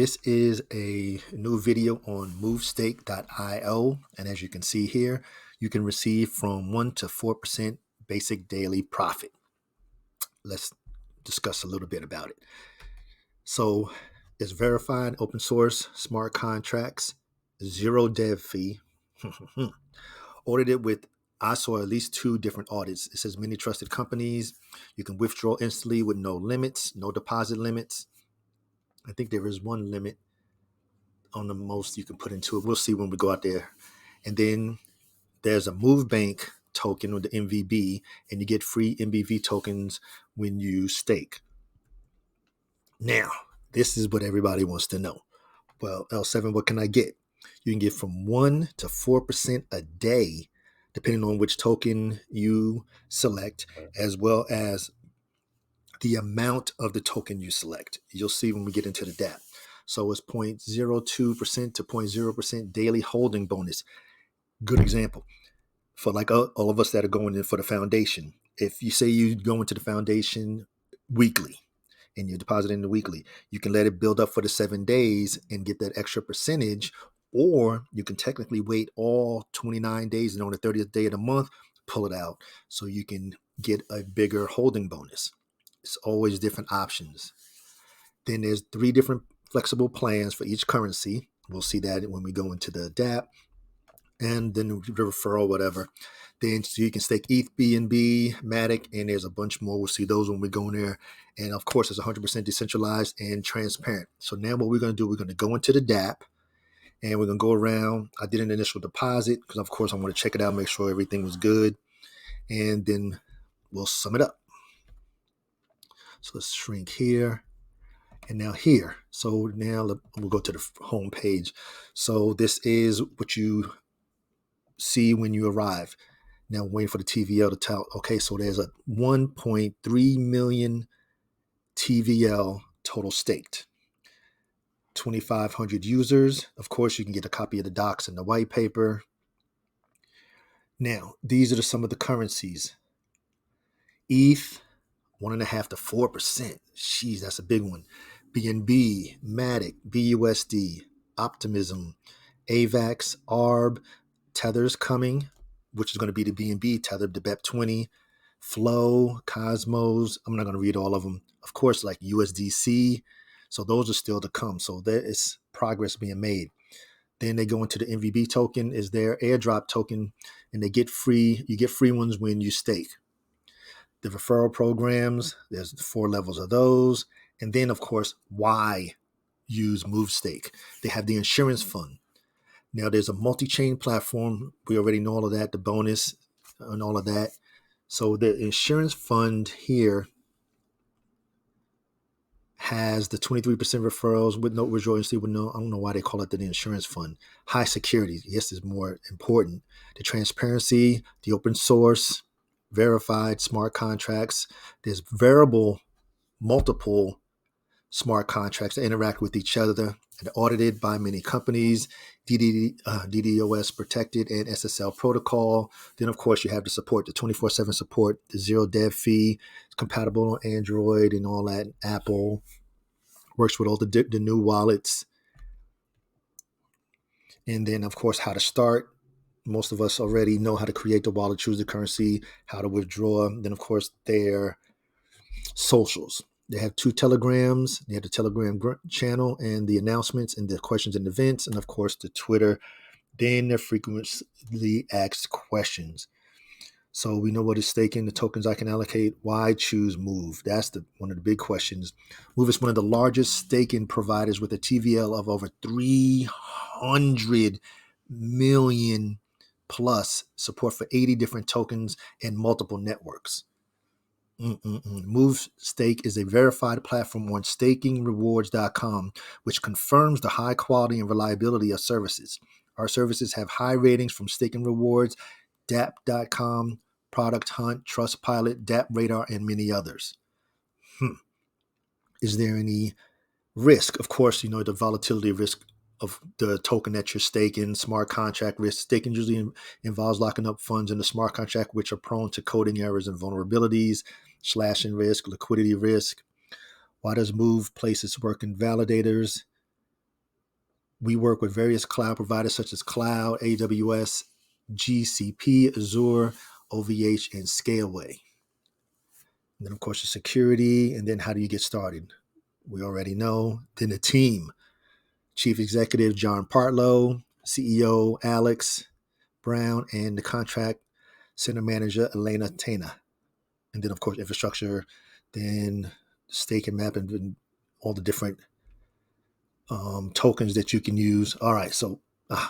This is a new video on movestake.io, and as you can see here, you can receive from 1 to 4% basic daily profit. Let's discuss a little bit about it. So it's verified, open source, smart contracts, zero dev fee, audited with, I saw at least 2 different audits. It says many trusted companies. You can withdraw instantly with no limits, no deposit limits. I think there is one limit on the most you can put into it. We'll see when we go out there. And then there's a Move Bank token with the MVB, and you get free MBV tokens when you stake. Now, this is what everybody wants to know. Well, L7, what can I get? You can get from 1 to 4% a day, depending on which token you select, as well as the amount of the token you select. You'll see when we get into the DApp. So it's 0.02% to 0.0% daily holding bonus. Good example for like all of us that are going in for the foundation. If you say you go into the foundation weekly and you deposit in the weekly, you can let it build up for the 7 days and get that extra percentage, or you can technically wait all 29 days and on the 30th day of the month, pull it out so you can get a bigger holding bonus. It's always different options. Then there's 3 different flexible plans for each currency. We'll see that when we go into the DApp. And then the referral, whatever. Then so you can stake ETH, BNB, M.A.M.I, and there's a bunch more. We'll see those when we go in there. And of course, it's 100% decentralized and transparent. So now what we're going to do, we're going to go into the DApp and we're going to go around. I did an initial deposit because, of course, I want to check it out, make sure everything was good. And then we'll sum it up. So let's shrink here. And now here. So now we'll go to the home page. So this is what you see when you arrive. Now waiting for the TVL to tell. Okay, so there's a 1.3 million TVL total staked. 2,500 users. Of course, you can get a copy of the docs and the white paper. Now, these are some of the currencies. ETH, 1.5 to 4%. Jeez, that's a big one. BNB, M.A.M.I, BUSD, Optimism, AVAX, ARB, Tether's coming, which is going to be the BNB Tether, the BEP20, Flow, Cosmos. I'm not going to read all of them. Of course, like USDC. So those are still to come. So there is progress being made. Then they go into the MVB token, is their airdrop token, and they get free. You get free ones when you stake. The referral programs, there's 4 levels of those. And then, of course, why use MoveStake? They have the insurance fund. Now, there's a multi-chain platform. We already know all of that, the bonus and all of that. So the insurance fund here has the 23% referrals with no withdrawal. I don't know why they call it the insurance fund. High security, yes, is more important. The transparency, the open source, verified smart contracts. There's variable, multiple smart contracts that interact with each other and audited by many companies, DDoS protected and SSL protocol. Then, of course, you have the support, the 24/7 support, the zero dev fee. It's compatible on Android and all that. Apple works with all the new wallets. And then, of course, how to start. Most of us already know how to create the wallet, choose the currency, how to withdraw. Then, of course, their socials. They have 2 Telegrams. They have the Telegram channel and the announcements and the questions and events. And, of course, the Twitter. Then the frequently asked questions. So we know what is staking, the tokens I can allocate. Why choose Move? That's one of the big questions. Move is one of the largest staking providers with a TVL of over 300 million plus, support for 80 different tokens and multiple networks. Move Stake is a verified platform on stakingrewards.com, which confirms the high quality and reliability of services. Our services have high ratings from Staking Rewards, DApp.com, Product Hunt, Trustpilot, DApp Radar, and many others. Is there any risk? Of course, you know, the volatility risk of the token that you're staking, smart contract risk. Staking usually involves locking up funds in the smart contract, which are prone to coding errors and vulnerabilities, slashing risk, liquidity risk. Why does Move place its work in validators? We work with various cloud providers such as Cloud, AWS, GCP, Azure, OVH, and Scaleway. And then, of course, the security, and then how do you get started? We already know. Then the team, Chief Executive John Partlow, CEO Alex Brown, and the contract center manager Elena Tana. And then, of course, infrastructure, then stake and map, and all the different tokens that you can use. All right, so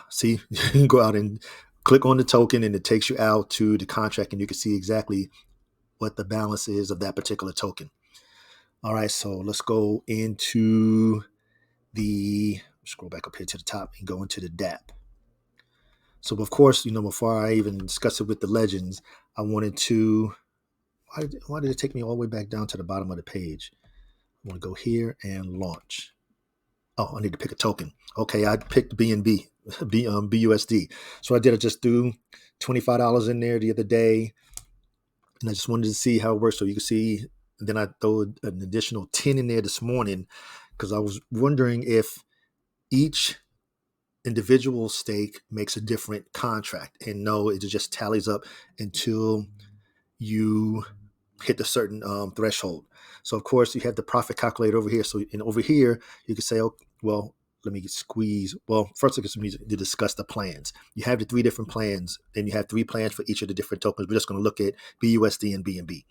see, you can go out and click on the token, and it takes you out to the contract, and you can see exactly what the balance is of that particular token. All right, so let's go into scroll back up here to the top and go into the DApp. So, of course, before I even discuss it with the legends, I wanted to, why did it take me all the way back down to the bottom of the page? I want to go here and launch. Oh, I need to pick a token. Okay, I picked BNB, BUSD. So I did just do $25 in there the other day, and I just wanted to see how it works. So you can see, and then I throw an additional 10 in there this morning because I was wondering if each individual stake makes a different contract. And no, it just tallies up until you hit a certain threshold. So of course you have the profit calculator over here. So over here you can say, oh, well, let me squeeze. Well, first I guess we need to discuss the plans. You have the 3 different plans, and you have 3 plans for each of the different tokens. We're just going to look at BUSD and BNB.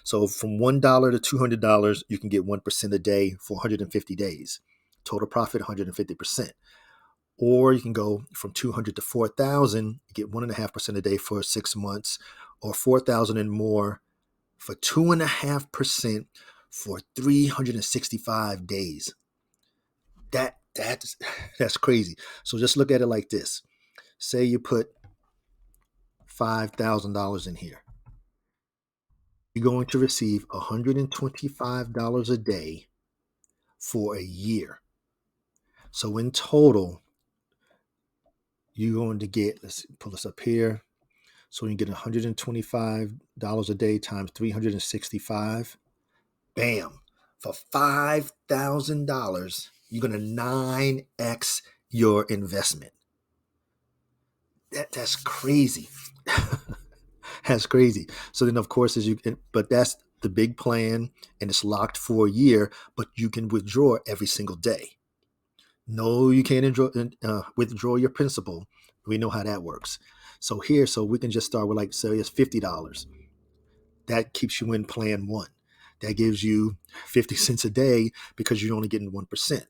So from $1 to $200, you can get 1% a day for 150 days. Total profit 150%. Or you can go from 200 to 4,000, you get 1.5% a day for 6 months, or 4,000 and more for 2.5% for 365 days. That's crazy. So just look at it like this. Say you put $5,000 in here. You're going to receive $125 a day for a year. So in total, you're going to get, let's pull this up here. So you get $125 a day times 365. Bam. For $5,000, you're going to 9x your investment. That's crazy. That's crazy. So then, of course, but that's the big plan, and it's locked for a year, but you can withdraw every single day. No, you can't withdraw your principal. We know how that works. So we can just start with, like, say it's $50. That keeps you in plan 1. That gives you 50 cents a day because you're only getting 1%.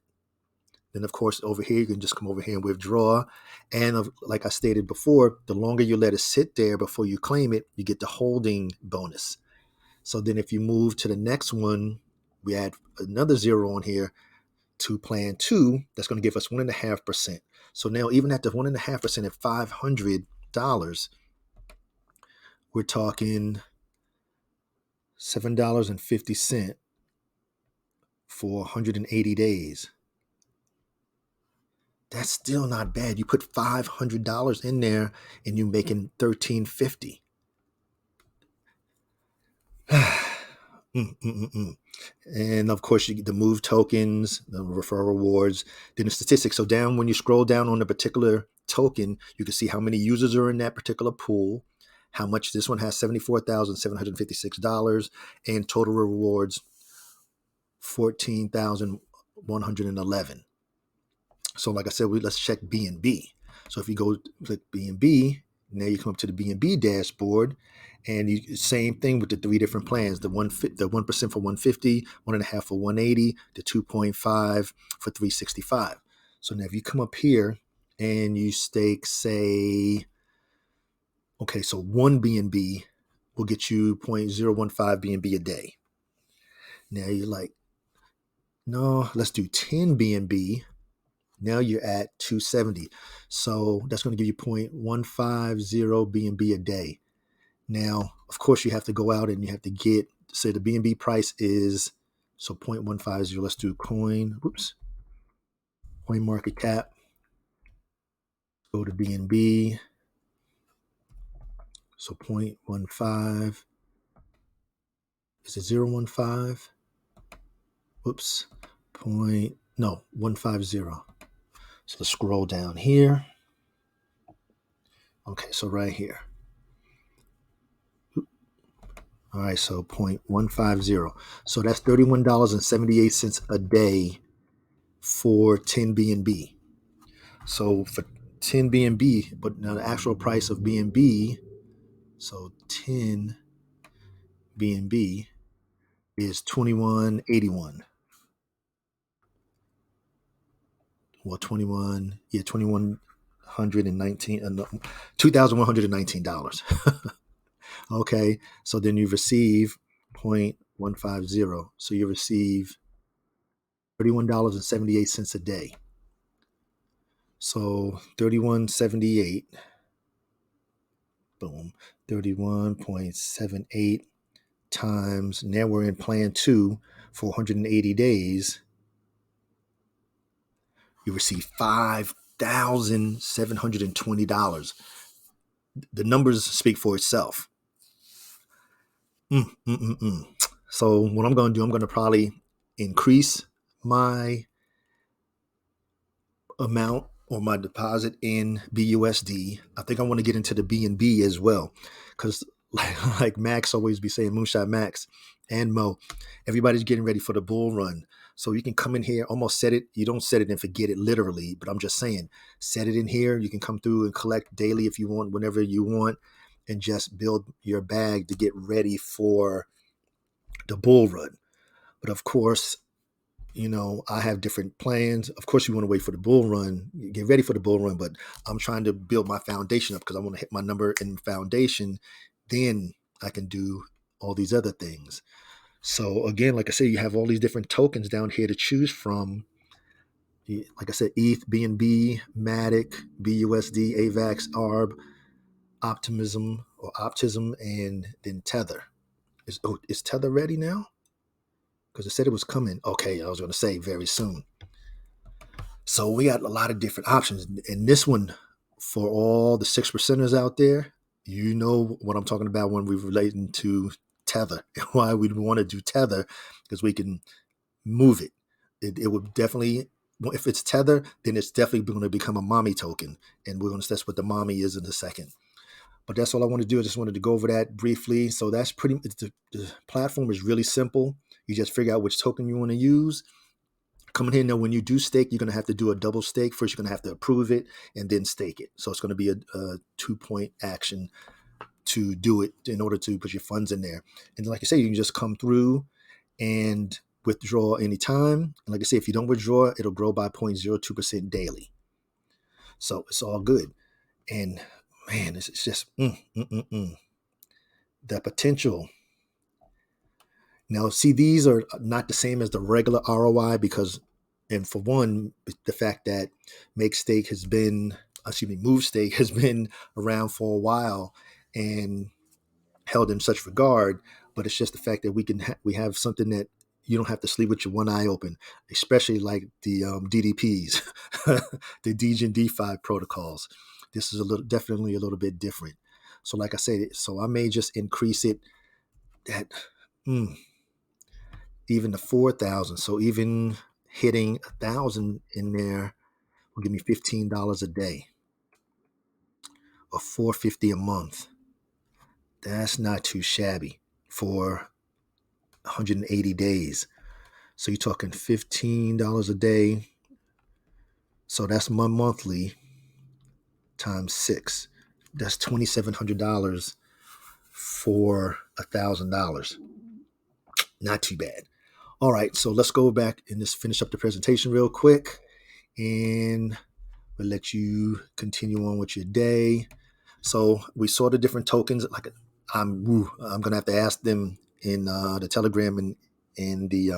Then, of course, over here, you can just come over here and withdraw. And like I stated before, the longer you let it sit there before you claim it, you get the holding bonus. So then if you move to the next one, we add another 0 on here to plan 2. That's going to give us 1.5%. So now even at the 1.5% at $500, we're talking $7.50 for 180 days. That's still not bad. You put $500 in there and you're making $13.50. And of course, you get the move tokens, the referral rewards, then the statistics. So down, when you scroll down on a particular token, you can see how many users are in that particular pool, how much this one has, $74,756, and total rewards, 14,111. So like I said, let's check BNB. So if you go click BNB, now you come up to the BNB dashboard, and same thing with the 3 different plans: the 1% for 150, 1.5 for 180, the 2.5 for 365. So now if you come up here and you stake, say, okay, so 1 BNB will get you 0.015 BNB a day. Now you're like, no, let's do 10 BNB. Now you're at 270. So that's going to give you 0.150 BNB a day. Now, of course, you have to go out and you have to get, say the BNB price is, so 0.150. Let's do coin market cap. Go to BNB. So 0.15. Is it 0.15? Whoops. 150. So scroll down here. Okay, so right here. All right, so 0.150. So that's $31.78 a day for 10 BNB. So for 10 BNB, but now the actual price of BNB, so 10 BNB is 2181. Well, 2119, $2,119. Okay, so then you receive 0.150. So you receive $31.78 a day. So 31.78, boom, 31.78 times, now we're in plan 2 for 180 days. You receive $5,720. The numbers speak for itself. So what I'm going to do, I'm going to probably increase my amount or my deposit in BUSD. I think I want to get into the BNB as well, because like Max always be saying, Moonshot Max and Mo, everybody's getting ready for the bull run. So you can come in here, almost set it. You don't set it and forget it literally, but I'm just saying, set it in here. You can come through and collect daily if you want, whenever you want, and just build your bag to get ready for the bull run. But of course, I have different plans. Of course, you want to wait for the bull run, get ready for the bull run, but I'm trying to build my foundation up because I want to hit my number in foundation. Then I can do all these other things. So again, like I said, you have all these different tokens down here to choose from. Like I said, ETH, BNB, Matic, BUSD, AVAX, ARB, Optimism or Optism, and then Tether. Is Tether ready now? Because it said it was coming. Okay, I was going to say very soon. So we got a lot of different options. And this one, for all the 6%ers out there, you know what I'm talking about when we're relating to Tether. Why we want to do Tether, because we can move it. It would definitely, if it's Tether, then it's definitely going to become a M.A.M.I token. And we're going to test what the M.A.M.I is in a second. But that's all I want to do. I just wanted to go over that briefly. So that's pretty much, the platform is really simple. You just figure out which token you want to use. Coming here now, when you do stake, you're going to have to do a double stake. First, you're going to have to approve it and then stake it. So it's going to be a 2-point action to do it in order to put your funds in there. And like I say, you can just come through and withdraw anytime. And like I say, if you don't withdraw, it'll grow by 0.02% daily. So it's all good. And man, it's just the potential. Now, see, these are not the same as the regular ROI because, and for one, the fact that Move Stake has been around for a while and held in such regard, but it's just the fact that we have something that you don't have to sleep with your one eye open, especially like the DDPs, the Degen DeFi protocols. This is definitely a little bit different. So like I said, so I may just increase it at even to 4,000. So even hitting 1,000 in there will give me $15 a day or $4.50 a month. That's not too shabby for 180 days. So you're talking $15 a day. So that's my monthly times 6. That's $2,700 for $1,000. Not too bad. All right, so let's go back and just finish up the presentation real quick, and we'll let you continue on with your day. So we saw the different tokens. Like I'm gonna have to ask them in the Telegram and in the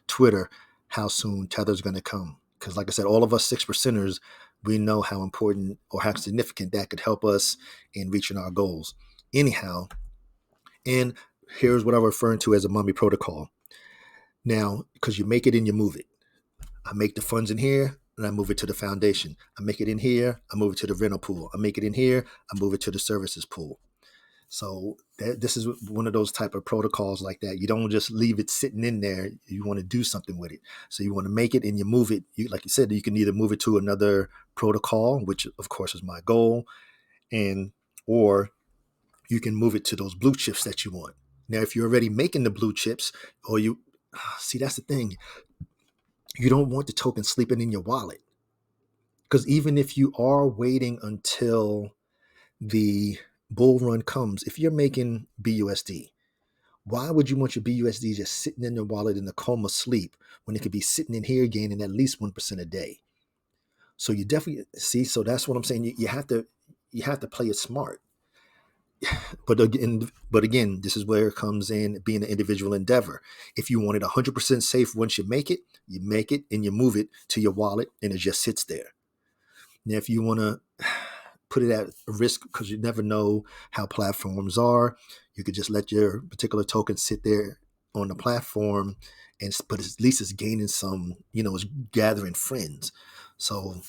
Twitter how soon Tether's gonna come. Because like I said, all of us 6%ers, we know how important or how significant that could help us in reaching our goals. Anyhow, and here's what I'm referring to as a M.A.M.I protocol. Now, because you make it and you move it. I make the funds in here and I move it to the foundation. I make it in here, I move it to the rental pool. I make it in here, I move it to the services pool. So this is one of those type of protocols like that. You don't just leave it sitting in there. You want to do something with it. So you want to make it and you move it. Like you said, you can either move it to another protocol, which of course is my goal, and or you can move it to those blue chips that you want. Now, if you're already making the blue chips, or you see, that's the thing. You don't want the token sleeping in your wallet, because even if you are waiting until the bull run comes, if you're making BUSD, why would you want your BUSD just sitting in your wallet in the coma sleep when it could be sitting in here gaining at least 1% a day? So you definitely see. So that's what I'm saying. You have to play it smart. But again, this is where it comes in being an individual endeavor. If you want it 100% safe once you make it and you move it to your wallet and it just sits there. Now, if you want to put it at risk because you never know how platforms are, you could just let your particular token sit there on the platform, but at least it's gaining some, it's gathering friends. So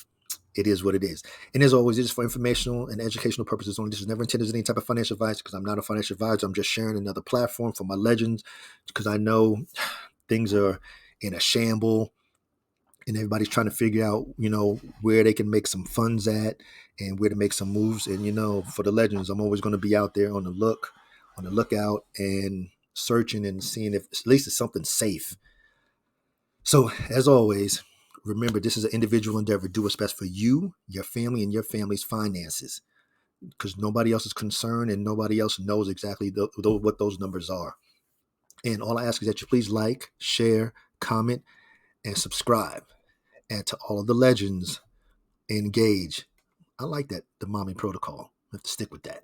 it is what it is. And as always, it is for informational and educational purposes only. This is never intended as any type of financial advice because I'm not a financial advisor. I'm just sharing another platform for my legends because I know things are in a shamble and everybody's trying to figure out, where they can make some funds at and where to make some moves. And, for the legends, I'm always going to be out there on the lookout and searching and seeing if at least it's something safe. So as always, remember, this is an individual endeavor. Do what's best for you, your family, and your family's finances because nobody else is concerned and nobody else knows exactly what those numbers are. And all I ask is that you please like, share, comment, and subscribe. And to all of the legends, engage. I like that, the M.A.M.I protocol. I have to stick with that.